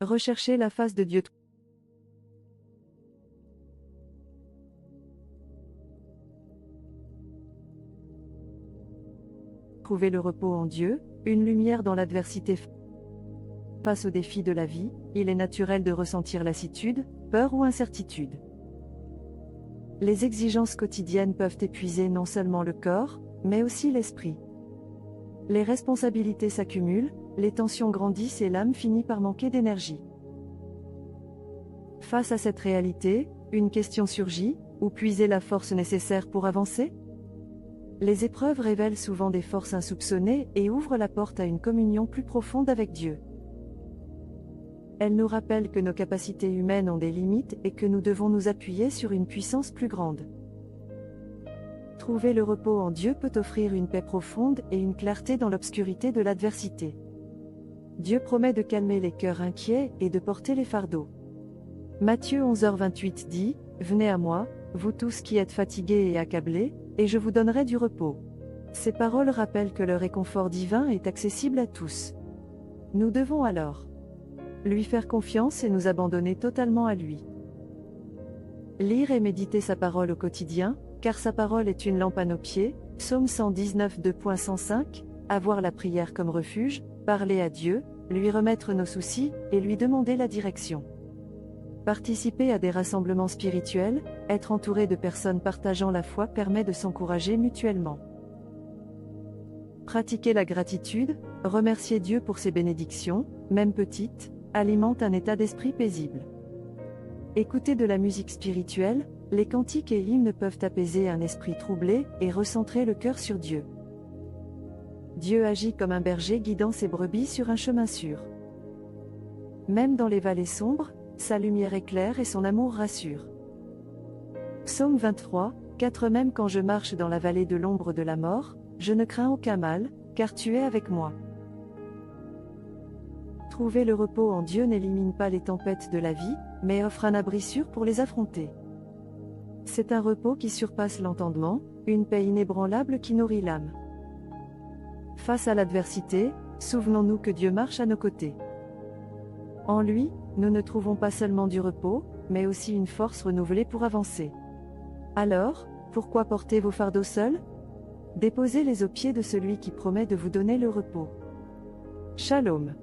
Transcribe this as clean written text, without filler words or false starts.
Recherchez la face de Dieu. Trouvez le repos en Dieu, une lumière dans l'adversité. Face aux défis de la vie, il est naturel de ressentir lassitude, peur ou incertitude. Les exigences quotidiennes peuvent épuiser non seulement le corps, mais aussi l'esprit. Les responsabilités s'accumulent, les tensions grandissent et l'âme finit par manquer d'énergie. Face à cette réalité, une question surgit: où puiser la force nécessaire pour avancer? Les épreuves révèlent souvent des forces insoupçonnées et ouvrent la porte à une communion plus profonde avec Dieu. Elles nous rappellent que nos capacités humaines ont des limites et que nous devons nous appuyer sur une puissance plus grande. Trouver le repos en Dieu peut offrir une paix profonde et une clarté dans l'obscurité de l'adversité. Dieu promet de calmer les cœurs inquiets et de porter les fardeaux. Matthieu 11h28 dit: « Venez à moi, vous tous qui êtes fatigués et accablés, et je vous donnerai du repos. » Ces paroles rappellent que le réconfort divin est accessible à tous. Nous devons alors lui faire confiance et nous abandonner totalement à lui. Lire et méditer sa parole au quotidien, car sa parole est une lampe à nos pieds. Psaume 119 2.105, avoir la prière comme refuge, parler à Dieu, lui remettre nos soucis, et lui demander la direction. Participer à des rassemblements spirituels, être entouré de personnes partageant la foi permet de s'encourager mutuellement. Pratiquer la gratitude, remercier Dieu pour ses bénédictions, même petites, alimente un état d'esprit paisible. Écouter de la musique spirituelle, les cantiques et hymnes peuvent apaiser un esprit troublé et recentrer le cœur sur Dieu. Dieu agit comme un berger guidant ses brebis sur un chemin sûr. Même dans les vallées sombres, sa lumière éclaire et son amour rassure. Psaume 23, 4 Même quand je marche dans la vallée de l'ombre de la mort, je ne crains aucun mal, car tu es avec moi. Trouver le repos en Dieu n'élimine pas les tempêtes de la vie, mais offre un abri sûr pour les affronter. C'est un repos qui surpasse l'entendement, une paix inébranlable qui nourrit l'âme. Face à l'adversité, souvenons-nous que Dieu marche à nos côtés. En lui, nous ne trouvons pas seulement du repos, mais aussi une force renouvelée pour avancer. Alors, pourquoi porter vos fardeaux seuls? Déposez-les aux pieds de celui qui promet de vous donner le repos. Shalom.